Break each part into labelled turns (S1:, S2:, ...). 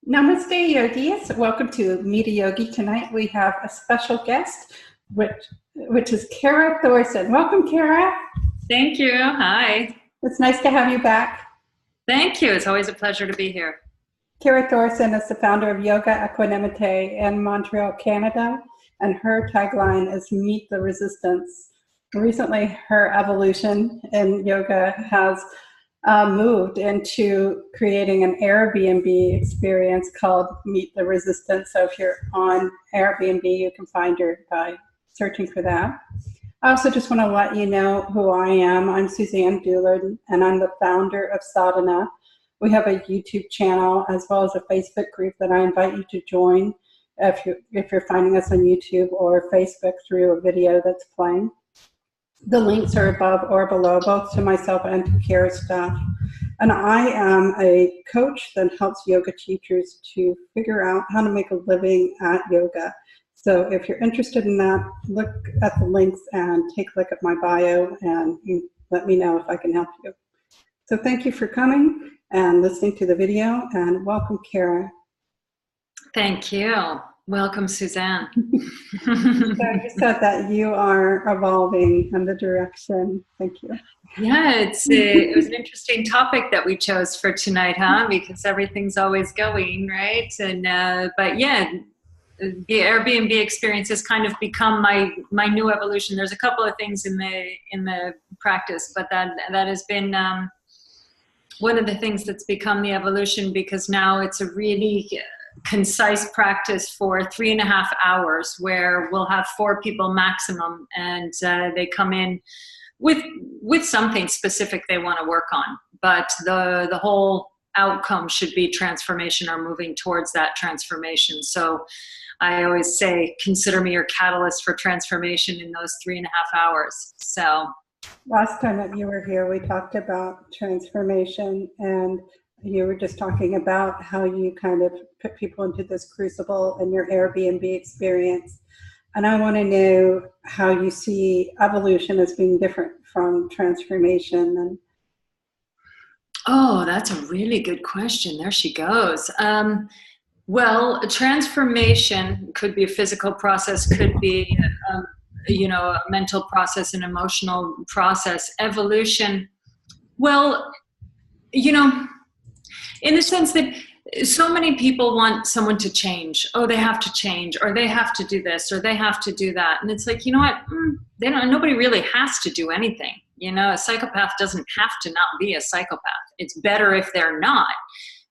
S1: Namaste, yogis. Welcome to Meet a Yogi. Tonight we have a special guest, which is Kara Thorsen. Welcome, Kara.
S2: Thank you. Hi.
S1: It's nice to have you back.
S2: Thank you. It's always a pleasure to be here.
S1: Kara Thorsen is the founder of Yoga Équanimité in Montreal, Canada, and her tagline is Meet the Resistance. Recently, her evolution in yoga has moved into creating an Airbnb experience called Meet the Resistance. So if you're on Airbnb, you can find her by searching for that. I also just want to let you know who I am. I'm SUZANNE, and I'm the founder of SADHANA. We have a YouTube channel as well as a Facebook group that I invite you to join if you're finding us on YouTube or Facebook through a video that's playing. The links are above or below, both to myself and to Kara's staff. And I am a coach that helps yoga teachers to figure out how to make a living at yoga. So if you're interested in that, look at the links and take a look at my bio and you let me know if I can help you. So thank you for coming and listening to the video, and welcome, Kara.
S2: Thank you. Welcome, SUZANNE.
S1: So you said that you are evolving in the direction. Thank you.
S2: Yeah, it was an interesting topic that we chose for tonight, huh? Because everything's always going, right? And but yeah, the Airbnb experience has kind of become my new evolution. There's a couple of things in the practice, but that has been one of the things that's become the evolution, because now it's a really concise practice for 3.5 hours where we'll have 4 people maximum, and they come in with something specific they want to work on, but the whole outcome should be transformation or moving towards that transformation. So I always say, consider me your catalyst for transformation in those 3.5 hours. So
S1: last time that you were here, we talked about transformation, and you were just talking about how you kind of put people into this crucible in your Airbnb experience. And I want to know how you see evolution as being different from transformation. And
S2: oh, that's a really good question. There she goes. Well, transformation could be a physical process, could be a mental process, an emotional process. Evolution, well, in the sense that so many people want someone to change. Oh, they have to change, or they have to do this, or they have to do that. And it's like, you know what? Nobody really has to do anything. A psychopath doesn't have to not be a psychopath. It's better if they're not.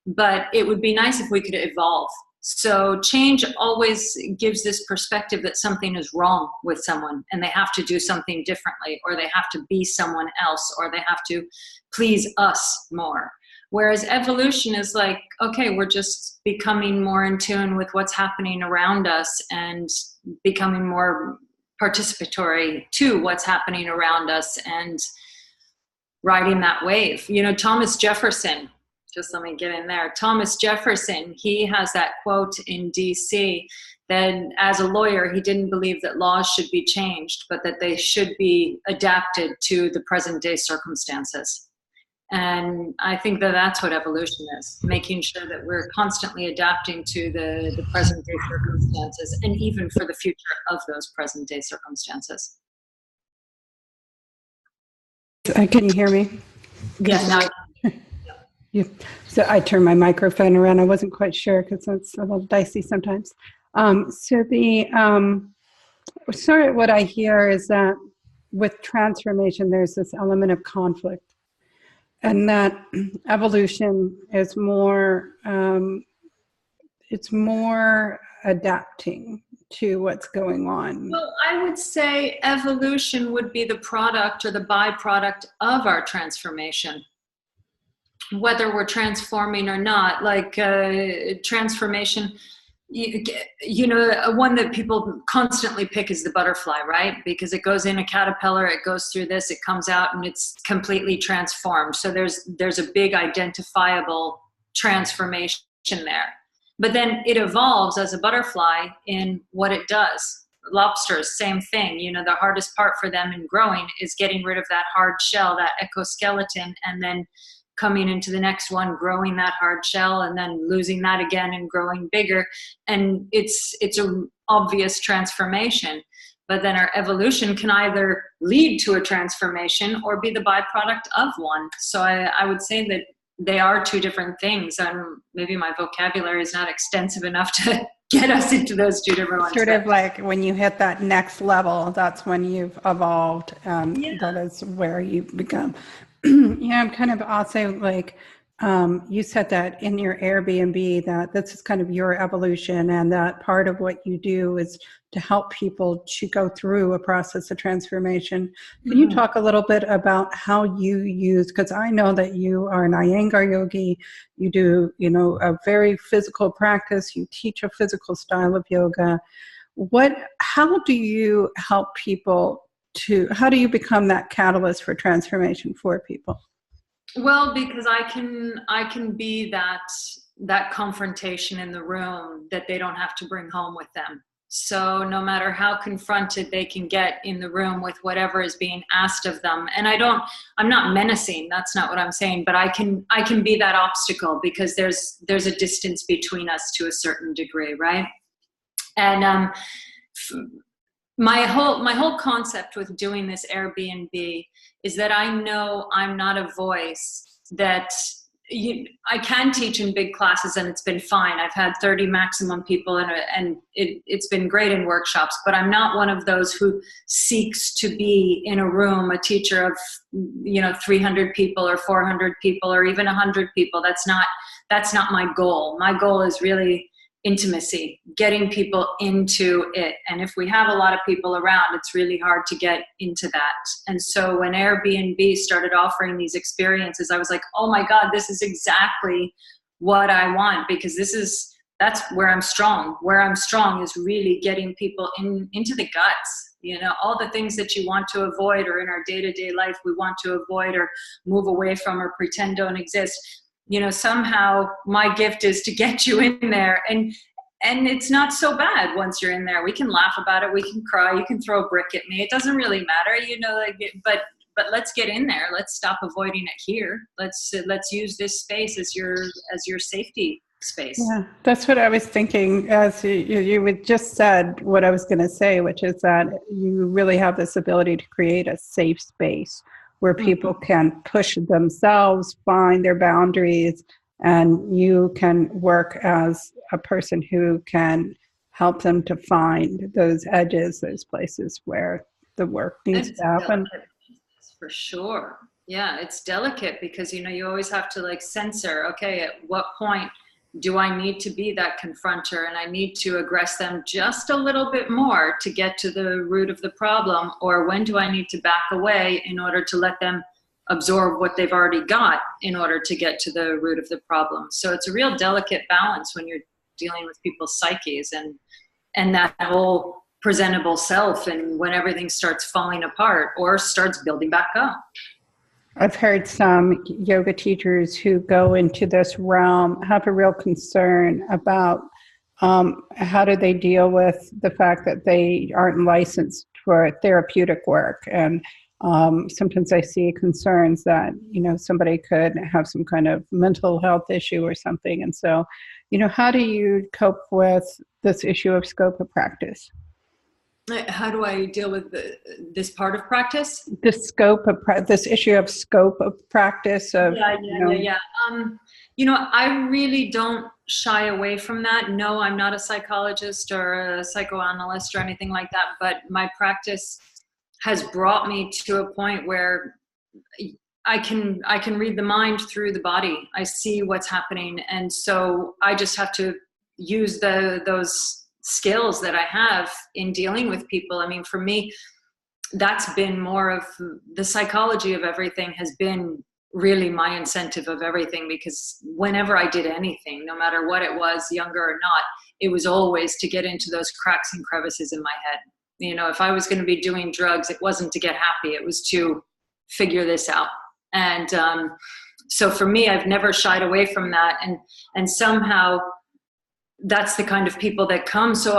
S2: But it would be nice if we could evolve. So change always gives this perspective that something is wrong with someone and they have to do something differently, or they have to be someone else, or they have to please us more. Whereas evolution is like, okay, we're just becoming more in tune with what's happening around us and becoming more participatory to what's happening around us and riding that wave. Thomas Jefferson, just let me get in there. Thomas Jefferson, he has that quote in DC that as a lawyer, he didn't believe that laws should be changed, but that they should be adapted to the present day circumstances. And I think that that's what evolution is, making sure that we're constantly adapting to the present day circumstances, and even for the future of those present day circumstances.
S1: Can you hear me?
S2: Yes. Now.
S1: Yeah. So I turned my microphone around. I wasn't quite sure because it's a little dicey sometimes. So the sort of what I hear is that with transformation, there's this element of conflict. And that evolution is more, it's more adapting to what's going on.
S2: Well, I would say evolution would be the product or the byproduct of our transformation. Whether we're transforming or not, like transformation, one that people constantly pick is the butterfly, right? Because it goes in a caterpillar, it goes through this, it comes out, and it's completely transformed. So there's a big identifiable transformation there. But then it evolves as a butterfly in what it does. Lobsters, same thing. The hardest part for them in growing is getting rid of that hard shell, that exoskeleton, and then coming into the next one, growing that hard shell, and then losing that again and growing bigger. And it's an obvious transformation. But then our evolution can either lead to a transformation or be the byproduct of one. So I would say that they are two different things. Maybe my vocabulary is not extensive enough to get us into those two different ones.
S1: Sort of like when you hit that next level, that's when you've evolved. That is where you become. Yeah, I'm kind of also like, you said that in your Airbnb, that this is kind of your evolution, and that part of what you do is to help people to go through a process of transformation. Can you talk a little bit about how you use, because I know that you are an Iyengar yogi, you do, a very physical practice, you teach a physical style of yoga. How do you help people how do you become that catalyst for transformation for people?
S2: Well, because I can be that confrontation in the room that they don't have to bring home with them. So no matter how confronted they can get in the room with whatever is being asked of them, and I'm not menacing, that's not what I'm saying, but I can be that obstacle, because there's a distance between us to a certain degree, right? And my whole concept with doing this Airbnb is that I know I'm not a voice that I can teach in big classes, and it's been fine. I've had 30 maximum people, and it's been great in workshops, but I'm not one of those who seeks to be in a room, a teacher of 300 people or 400 people or even 100 people. That's not my goal. My goal is really intimacy, getting people into it. And if we have a lot of people around, it's really hard to get into that. And so when Airbnb started offering these experiences, I was like, oh my God, this is exactly what I want, because that's where I'm strong. Where I'm strong is really getting people into the guts. All the things that you want to avoid, or in our day-to-day life we want to avoid or move away from or pretend don't exist. Somehow my gift is to get you in there, and it's not so bad once you're in there. We can laugh about it, we can cry, you can throw a brick at me, it doesn't really matter, but let's get in there. Let's stop avoiding it here. Let's use this space as your safety space.
S1: Yeah, that's what I was thinking as you had just said what I was going to say, which is that you really have this ability to create a safe space where people can push themselves, find their boundaries, and you can work as a person who can help them to find those edges, those places where the work needs to happen.
S2: For sure. Yeah, it's delicate because, you always have to censor, okay, at what point do I need to be that confronter, and I need to aggress them just a little bit more to get to the root of the problem? Or when do I need to back away in order to let them absorb what they've already got in order to get to the root of the problem? So it's a real delicate balance when you're dealing with people's psyches and that whole presentable self, and when everything starts falling apart or starts building back up.
S1: I've heard some yoga teachers who go into this realm have a real concern about how do they deal with the fact that they aren't licensed for therapeutic work. And sometimes I see concerns that, somebody could have some kind of mental health issue or something. And so, how do you cope with this issue of scope of practice?
S2: How do I deal with this part of practice?
S1: This issue of scope of practice.
S2: Yeah. I really don't shy away from that. No, I'm not a psychologist or a psychoanalyst or anything like that, but my practice has brought me to a point where I can read the mind through the body. I see what's happening, and so I just have to use those skills that I have in dealing with people. I mean, for me, that's been more of the psychology of everything has been really my incentive of everything, because whenever I did anything, no matter what it was, younger or not, it was always to get into those cracks and crevices in my head. If I was going to be doing drugs, it wasn't to get happy, it was to figure this out. And so for me, I've never shied away from that, and somehow that's the kind of people that come. So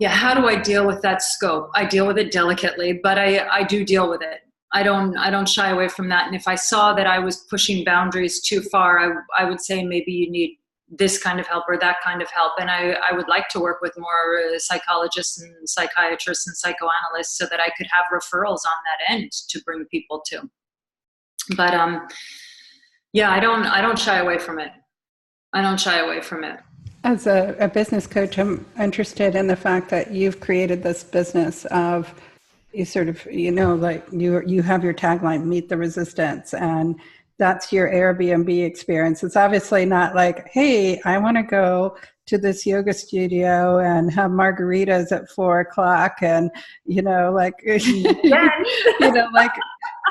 S2: how do I deal with that scope? I deal with it delicately, but I do deal with it. don't shy away from that. And if I saw that I was pushing boundaries too far, I would say maybe you need this kind of help or that kind of help. And I would like to work with more psychologists and psychiatrists and psychoanalysts so that I could have referrals on that end to bring people to. But yeah, I don't shy away from it. I don't shy away from it.
S1: As a business coach, I'm interested in the fact that you've created this business of, you sort of, you know, like you have your tagline, meet the resistance, and that's your Airbnb experience. It's obviously not like, hey, I want to go to this yoga studio and have margaritas at 4:00 and, you know, like, you know, like,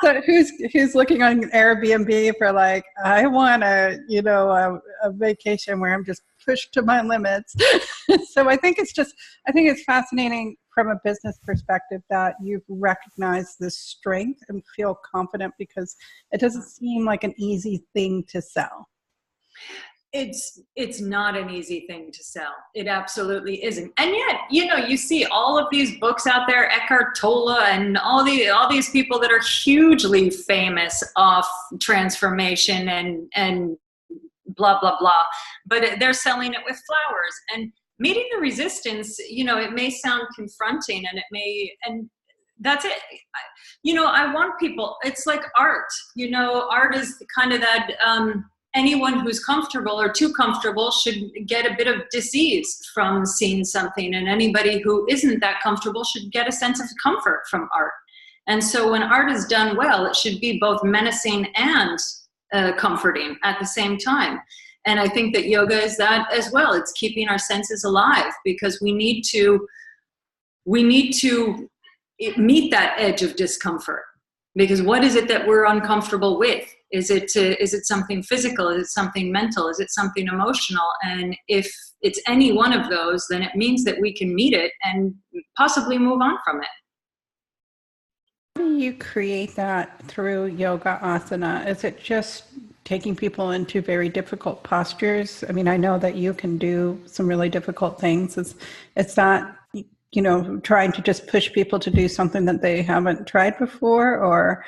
S1: so who's looking on Airbnb for like, I want a vacation where I'm just pushed to my limits. So I think it's fascinating from a business perspective that you've recognized this strength and feel confident, because it doesn't seem like an easy thing to sell.
S2: It's not an easy thing to sell. It absolutely isn't. And yet, you know, you see all of these books out there, Eckhart Tolle and all these people that are hugely famous off transformation and blah, blah, blah, but they're selling it with flowers. And meeting the resistance, you know, it may sound confronting and that's it. You know, I want people, it's like art, you know, art is kind of that, anyone who's comfortable or too comfortable should get a bit of disease from seeing something. And anybody who isn't that comfortable should get a sense of comfort from art. And so when art is done well, it should be both menacing and comforting at the same time. And I think that yoga is that as well. It's keeping our senses alive, because we need to meet that edge of discomfort. Because what is it that we're uncomfortable with? Is it something physical? Is it something mental? Is it something emotional? And if it's any one of those, then it means that we can meet it and possibly move on from it.
S1: How do you create that through yoga asana? Is it just taking people into very difficult postures? I mean, I know that you can do some really difficult things. It's not, you know, trying to just push people to do something that they haven't tried before, or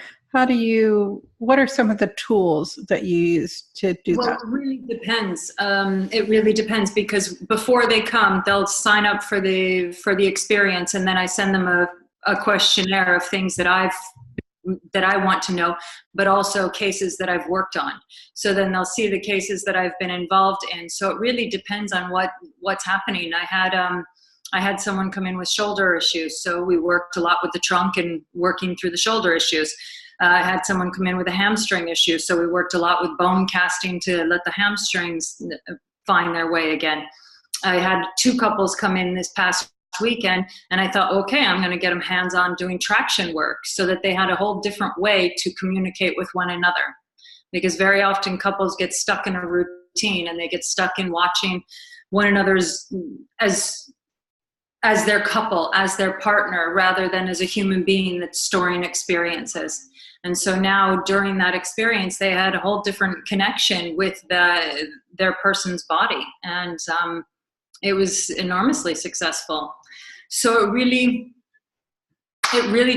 S1: what are some of the tools that you use to do that?
S2: It really depends. It really depends, because before they come, they'll sign up for the experience, and then I send them a questionnaire of things that I want to know, but also cases that I've worked on. So then they'll see the cases that I've been involved in. So it really depends on what's happening. I had someone come in with shoulder issues, so we worked a lot with the trunk and working through the shoulder issues. I had someone come in with a hamstring issue, so we worked a lot with bone casting to let the hamstrings find their way again. I had 2 couples come in this past weekend, and I thought, okay, I'm going to get them hands-on doing traction work, so that they had a whole different way to communicate with one another. Because very often couples get stuck in a routine, and they get stuck in watching one another's as their couple, as their partner, rather than as a human being that's storing experiences. And so now during that experience, they had a whole different connection with their person's body. And it was enormously successful. So it really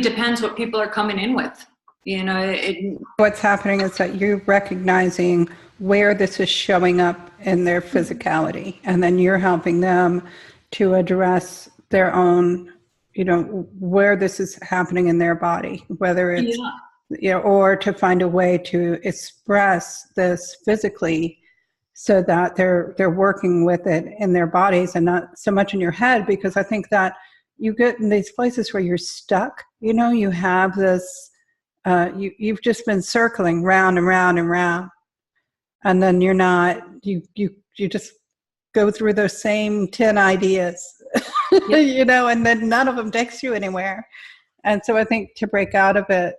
S2: depends what people are coming in with. You know,
S1: what's happening is that you're recognizing where this is showing up in their physicality, and then you're helping them to address their own, you know, where this is happening in their body, whether it's, you know, or to find a way to express this physically so that they're working with it in their bodies and not so much in your head. Because I think that you get in these places where you're stuck, you know, you have this, you've just been circling round and round and round, and then you're not, you just go through those same 10 ideas, you know, and then none of them takes you anywhere. And so I think to break out of it,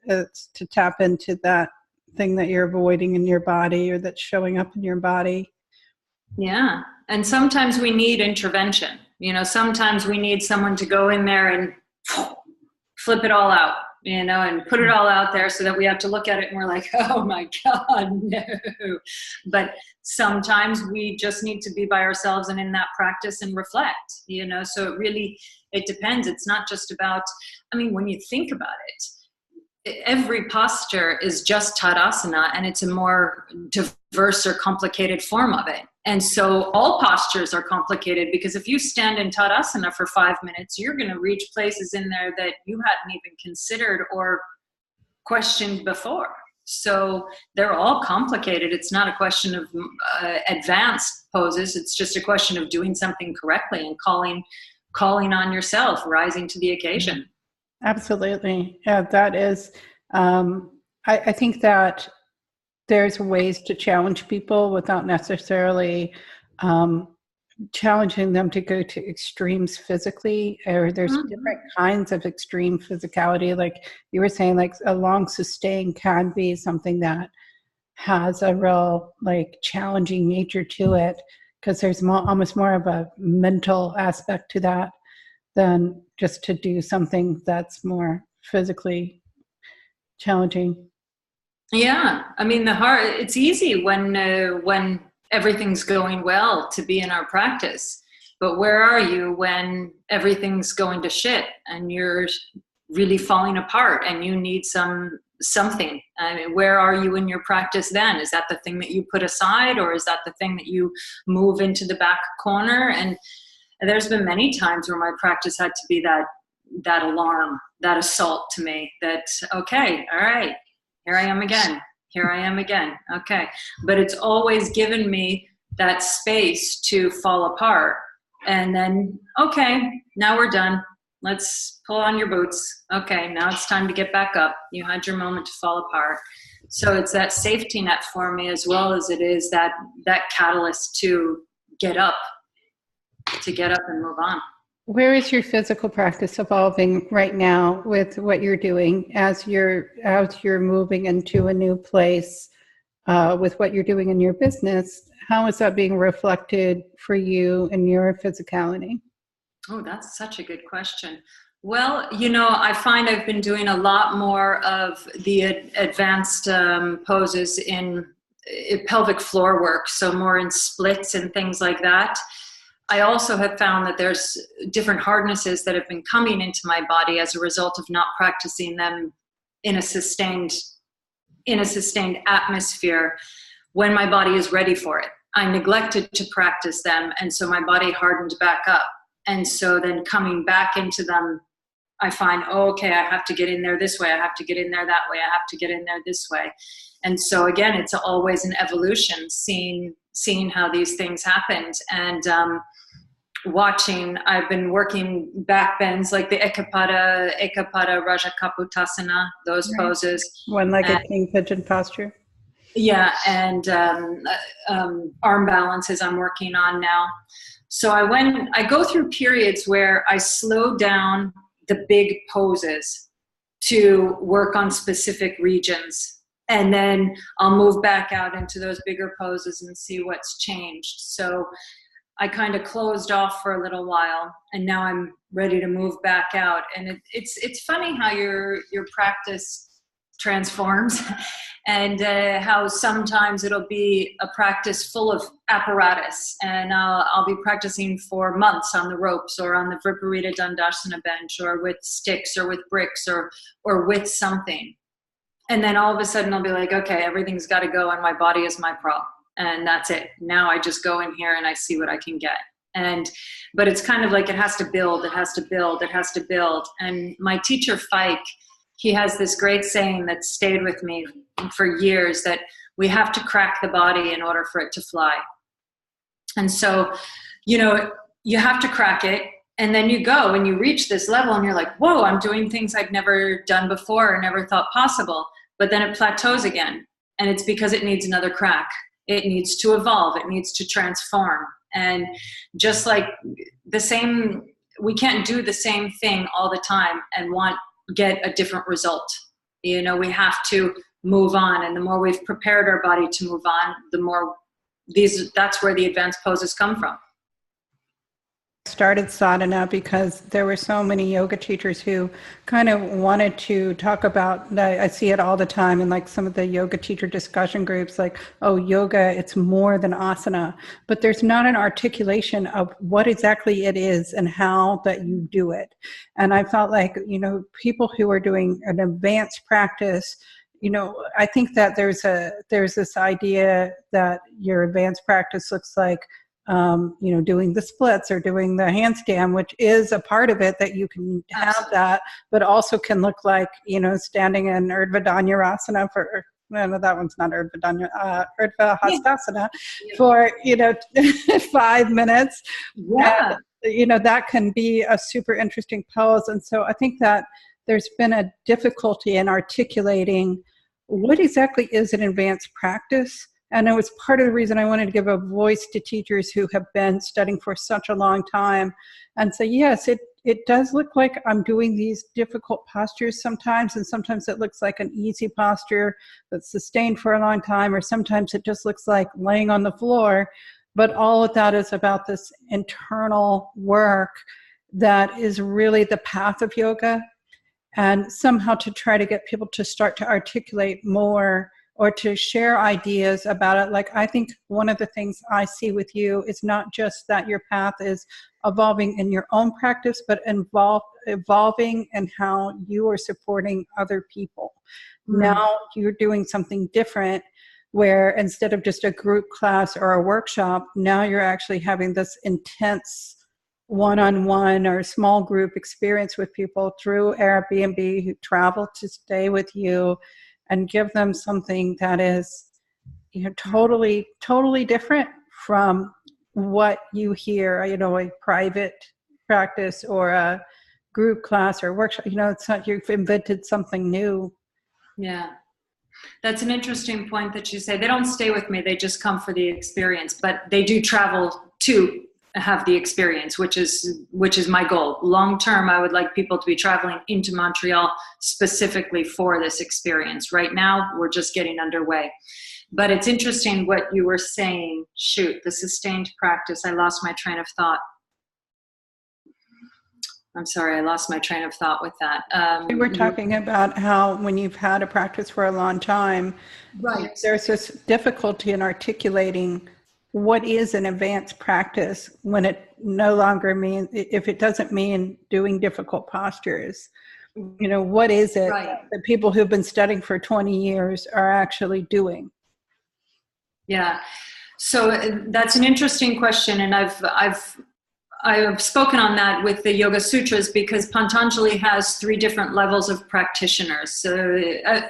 S1: it's to tap into that thing that you're avoiding in your body, or that's showing up in your body.
S2: Yeah. And sometimes we need intervention. You know, sometimes we need someone to go in there and flip it all out, you know, and put it all out there, so that we have to look at it and we're like, oh my God, no. But sometimes we just need to be by ourselves and in that practice and reflect, you know. So it depends. It's not just about, I mean, when you think about it, every posture is just Tadasana, and it's a more diverse or complicated form of it. And so all postures are complicated, because if you stand in Tadasana for 5 minutes, you're going to reach places in there that you hadn't even considered or questioned before. So they're all complicated. It's not a question of advanced poses. It's just a question of doing something correctly and calling on yourself, rising to the occasion.
S1: Absolutely. Yeah, that is, I think that there's ways to challenge people without necessarily challenging them to go to extremes physically, or there's different kinds of extreme physicality. Like you were saying, like a long sustain can be something that has a real like challenging nature to it, because there's almost more of a mental aspect to that than just to do something that's more physically challenging.
S2: Yeah, I mean, it's easy when everything's going well to be in our practice, but where are you when everything's going to shit and you're really falling apart and you need something? I mean, where are you in your practice then? Is that the thing that you put aside, or is that the thing that you move into the back corner? And there's been many times where my practice had to be that alarm, that assault to me, that, okay, all right, here I am again. Here I am again. Okay. But it's always given me that space to fall apart. And then, okay, now we're done. Let's pull on your boots. Okay, now it's time to get back up. You had your moment to fall apart. So it's that safety net for me, as well as it is that catalyst to get up and move on.
S1: Where is your physical practice evolving right now with what you're doing as you're moving into a new place, with what you're doing in your business? How is that being reflected for you in your physicality?
S2: Oh, that's such a good question. Well, I find I've been doing a lot more of the advanced poses in pelvic floor work, so more in splits and things like that. I also have found that there's different hardnesses that have been coming into my body as a result of not practicing them in a sustained atmosphere when my body is ready for it. I neglected to practice them, and so my body hardened back up. And so then coming back into them, I find, oh, okay, I have to get in there this way. I have to get in there that way. I have to get in there this way. And so again, it's always an evolution, seeing how these things happened. And I've been working back bends like the Ekapada Rajakaputasana, those poses.
S1: One-legged king pigeon posture.
S2: Yeah, and arm balances I'm working on now. So I go through periods where I slow down the big poses to work on specific regions. And then I'll move back out into those bigger poses and see what's changed. So I kind of closed off for a little while, and now I'm ready to move back out. And it's funny how your practice transforms, and how sometimes it'll be a practice full of apparatus, and I'll be practicing for months on the ropes or on the Viparita Dandasana bench or with sticks or with bricks or with something. And then all of a sudden I'll be like, okay, everything's got to go and my body is my pro. And that's it. Now I just go in here and I see what I can get. But it's kind of like it has to build, it has to build, it has to build. And my teacher, Fike, he has this great saying that stayed with me for years, that we have to crack the body in order for it to fly. And so, you have to crack it, and then you go and you reach this level and you're like, whoa, I'm doing things I'd never done before or never thought possible. But then it plateaus again. And it's because it needs another crack. It needs to evolve. It needs to transform. And just like we can't do the same thing all the time and get a different result. We have to move on. And the more we've prepared our body to move on, the more that's where the advanced poses come from.
S1: started sadhana because there were so many yoga teachers who kind of wanted to talk about, I see it all the time in like some of the yoga teacher discussion groups, like, oh, yoga, it's more than asana, but there's not an articulation of what exactly it is and how that you do it. And I felt like, you know, people who are doing an advanced practice, you know, I think that there's this idea that your advanced practice looks like, you know, doing the splits or doing the handstand, which is a part of it, that you can have
S2: Absolutely.
S1: that, but also can look like, you know, standing in Urdhva Dhanurasana for, no, that one's not Urdhva Urdhva Hastasana for, you know, 5 minutes.
S2: Yeah.
S1: And, you know, that can be a super interesting pose. And so I think that there's been a difficulty in articulating what exactly is an advanced practice. And it was part of the reason I wanted to give a voice to teachers who have been studying for such a long time and say, yes, it does look like I'm doing these difficult postures sometimes, and sometimes it looks like an easy posture that's sustained for a long time, or sometimes it just looks like laying on the floor. But all of that is about this internal work that is really the path of yoga, and somehow to try to get people to start to articulate more or to share ideas about it. Like, I think one of the things I see with you is not just that your path is evolving in your own practice, but evolving in how you are supporting other people. Now you're doing something different, where instead of just a group class or a workshop, now you're actually having this intense one-on-one or small group experience with people through Airbnb who travel to stay with you, and give them something that is, you know, totally different from what you hear, you know, a private practice or a group class or workshop. You know, it's not, you've invented something new.
S2: Yeah. That's an interesting point that you say. They don't stay with me, they just come for the experience, but they do travel to have the experience, which is my goal. Long term, I would like people to be traveling into Montreal specifically for this experience. Right now, we're just getting underway. But it's interesting what you were saying. Shoot, the sustained practice. I lost my train of thought. I'm sorry, I lost my train of thought with that.
S1: We were talking about how when you've had a practice for a long time,
S2: right,
S1: there's this difficulty in articulating what is an advanced practice when it no longer means, if it doesn't mean doing difficult postures. You know, what is it that the people who've been studying for 20 years are actually doing?
S2: Yeah, so that's an interesting question, and I've spoken on that with the Yoga Sutras, because Patanjali has 3 different levels of practitioners. So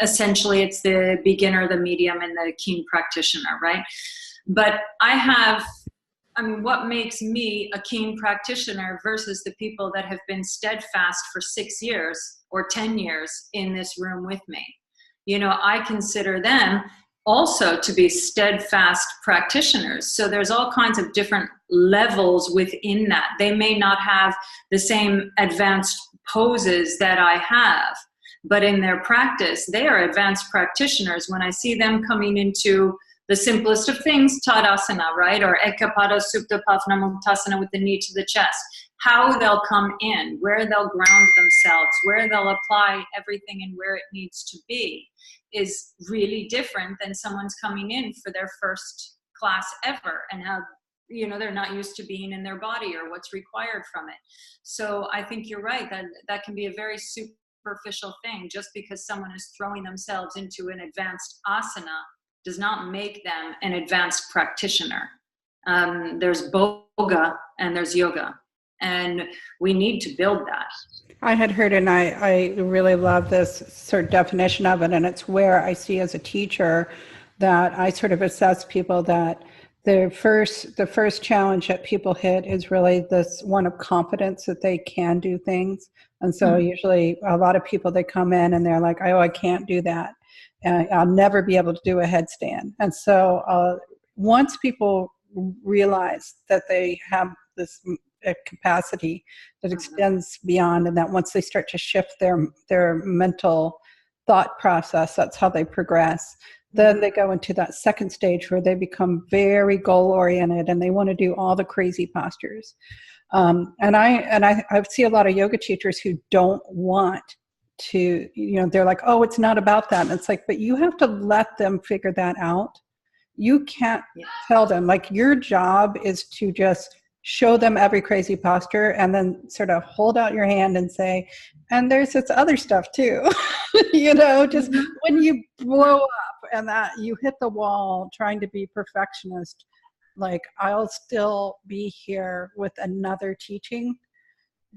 S2: essentially it's the beginner, the medium, and the keen practitioner, right? But what makes me a keen practitioner versus the people that have been steadfast for 6 years or 10 years in this room with me? You know, I consider them also to be steadfast practitioners. So there's all kinds of different levels within that. They may not have the same advanced poses that I have, but in their practice, they are advanced practitioners. When I see them coming into the simplest of things, Tadasana, right? Or Ekapada Supta Pavna Muktasana with the knee to the chest. How they'll come in, where they'll ground themselves, where they'll apply everything and where it needs to be is really different than someone's coming in for their first class ever and how, you know, they're not used to being in their body or what's required from it. So I think you're right, that can be a very superficial thing. Just because someone is throwing themselves into an advanced asana does not make them an advanced practitioner. There's boga and there's yoga, and we need to build that.
S1: I had heard, and I really love this sort of definition of it, and it's where I see as a teacher that I sort of assess people that the first challenge that people hit is really this one of confidence that they can do things. And so usually a lot of people, they come in and they're like, oh, I can't do that. I'll never be able to do a headstand. And so once people realize that they have this capacity that extends beyond, and that once they start to shift their mental thought process, that's how they progress. Then they go into that second stage where they become very goal oriented and they want to do all the crazy postures. I see a lot of yoga teachers who don't want to, they're like, oh, it's not about that. And it's like, but you have to let them figure that out. You can't tell them, like, your job is to just show them every crazy posture and then sort of hold out your hand and say, and there's this other stuff too. Just when you blow up and that you hit the wall trying to be perfectionist, like, I'll still be here with another teaching,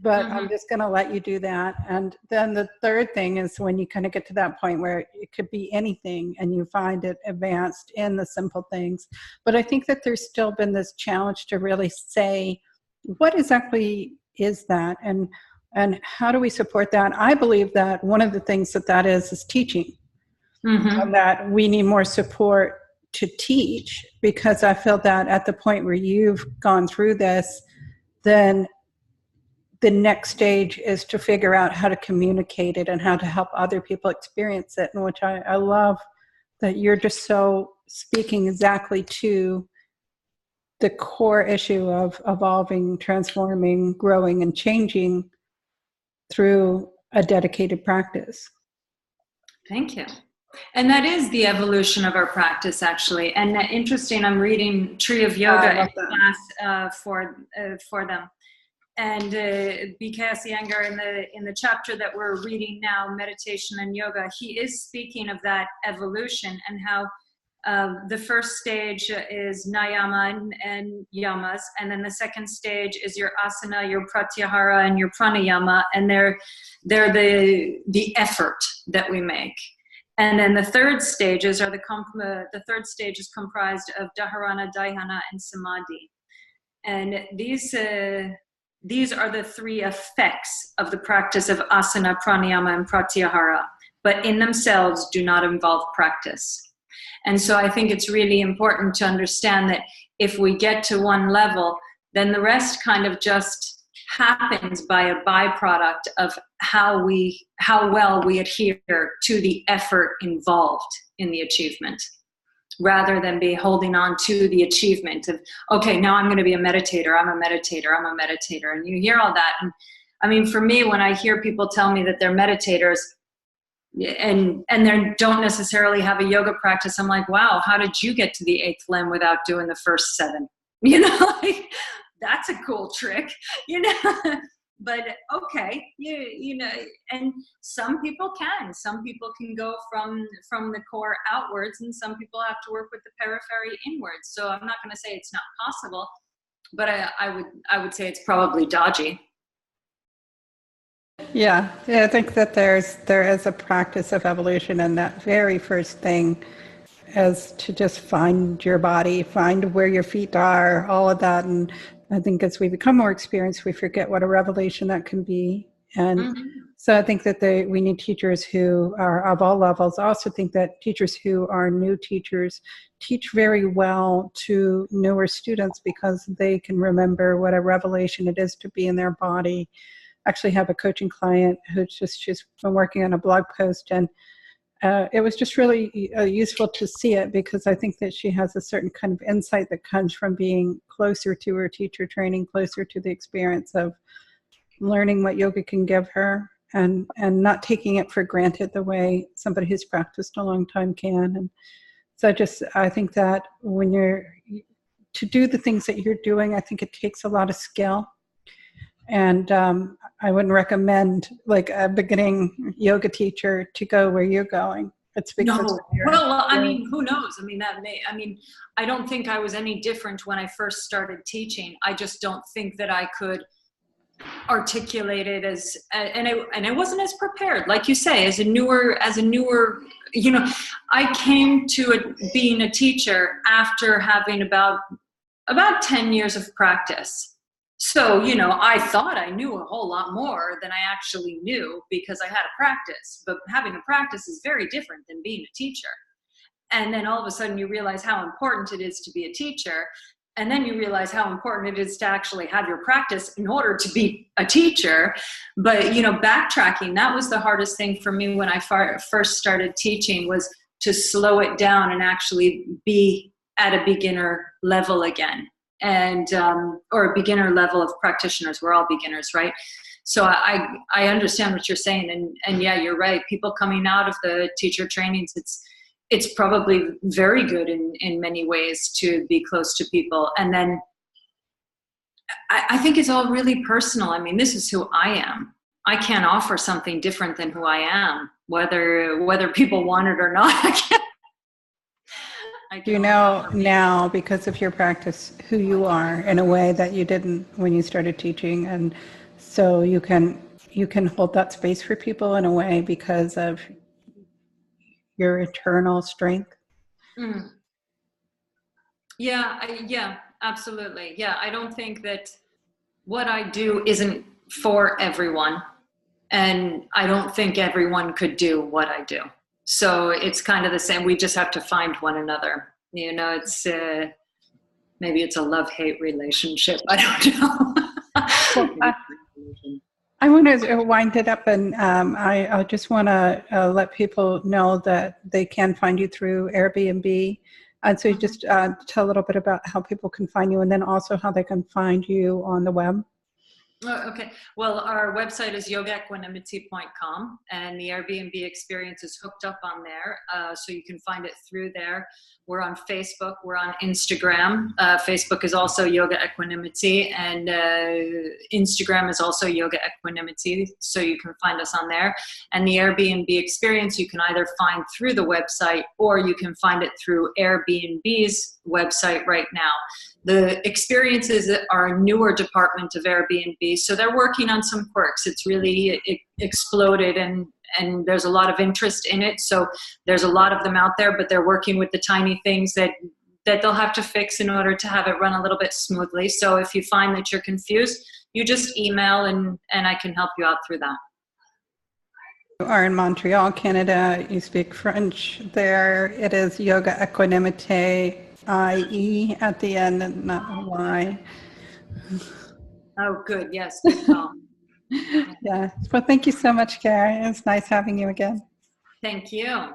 S1: but I'm just going to let you do that. And then the third thing is when you kind of get to that point where it could be anything and you find it advanced in the simple things. But I think that there's still been this challenge to really say, what exactly is that? And how do we support that? I believe that one of the things that is teaching, and that we need more support to teach, because I feel that at the point where you've gone through this, then the next stage is to figure out how to communicate it and how to help other people experience it, in which I love that you're just so speaking exactly to the core issue of evolving, transforming, growing, and changing through a dedicated practice.
S2: Thank you. And that is the evolution of our practice, actually. And interesting, I'm reading Tree of Yoga in class for them. And B.K.S. Iyengar, in the chapter that we're reading now, Meditation and Yoga, he is speaking of that evolution and how the first stage is nayama and yamas, and then the second stage is your asana, your pratyahara, and your pranayama, and they're the effort that we make. And then the third stages are the third stage is comprised of dharana, dhyana, and samadhi, and these are the three effects of the practice of asana, pranayama, and pratyahara, but in themselves do not involve practice. And so I think it's really important to understand that if we get to one level, then the rest kind of just happens by a byproduct of how well we adhere to the effort involved in the achievement, rather than be holding on to the achievement of, okay, now I'm going to be a meditator, I'm a meditator. And you hear all that. And I mean, for me, when I hear people tell me that they're meditators and they don't necessarily have a yoga practice, I'm like, wow, how did you get to the 8th limb without doing the first 7? Like, that's a cool trick, But okay, and some people can go from the core outwards, and some people have to work with the periphery inwards. So I'm not going to say it's not possible, but I would say it's probably dodgy.
S1: Yeah, I think that there is a practice of evolution, and that very first thing is to just find your body, find where your feet are, all of that. And I think as we become more experienced, we forget what a revelation that can be. And so I think that we need teachers who are of all levels. I also think that teachers who are new teachers teach very well to newer students, because they can remember what a revelation it is to be in their body. I actually have a coaching client she's been working on a blog post, and it was just really useful to see it, because I think that she has a certain kind of insight that comes from being closer to her teacher training, closer to the experience of learning what yoga can give her, and not taking it for granted the way somebody who's practiced a long time can. And so I think that when to do the things that you're doing, I think it takes a lot of skill. And I wouldn't recommend, like, a beginning yoga teacher to go where you're going. It's because
S2: well, I mean, who knows? I mean, I don't think I was any different when I first started teaching. I just don't think that I could articulate it and I wasn't as prepared, like you say, as a newer, I came to being a teacher after having about 10 years of practice. So, I thought I knew a whole lot more than I actually knew, because I had a practice. But having a practice is very different than being a teacher. And then all of a sudden you realize how important it is to be a teacher. And then you realize how important it is to actually have your practice in order to be a teacher. But, backtracking, that was the hardest thing for me when I first started teaching, was to slow it down and actually be at a beginner level again. and or beginner level of practitioners. We're all beginners, right? So I understand what you're saying, and yeah, you're right. People coming out of the teacher trainings, it's probably very good in many ways to be close to people. And then I think it's all really personal. I mean, this is who I am. I can't offer something different than who I am, whether people want it or not.
S1: You know now, because of your practice, who you are in a way that you didn't when you started teaching, and so you can hold that space for people in a way because of your eternal strength.
S2: Mm. Yeah, absolutely. Yeah, I don't think that what I do isn't for everyone, and I don't think everyone could do what I do. So it's kind of the same. We just have to find one another. You know, it's maybe it's a love-hate relationship. I don't know.
S1: Well, I want to wind it up, and I just want to let people know that they can find you through Airbnb. And so you just tell a little bit about how people can find you, and then also how they can find you on the web.
S2: Oh, okay. Well, our website is yogaequanimity.com, and the Airbnb experience is hooked up on there. So you can find it through there. We're on Facebook. We're on Instagram. Facebook is also Yoga Equanimity, and Instagram is also Yoga Equanimity. So you can find us on there. And the Airbnb experience you can either find through the website, or you can find it through Airbnb's website right now. The experiences are a newer department of Airbnb, so they're working on some quirks. It's really exploded, and there's a lot of interest in it. So there's a lot of them out there, but they're working with the tiny things that they'll have to fix in order to have it run a little bit smoothly. So if you find that you're confused, you just email, and I can help you out through that.
S1: You are in Montreal, Canada. You speak French there. It is Yoga Équanimité, IE at the end, and not Y.
S2: Oh, good. Yes. Good call.
S1: Yeah. Well, thank you so much, Karen. It's nice having you again.
S2: Thank you.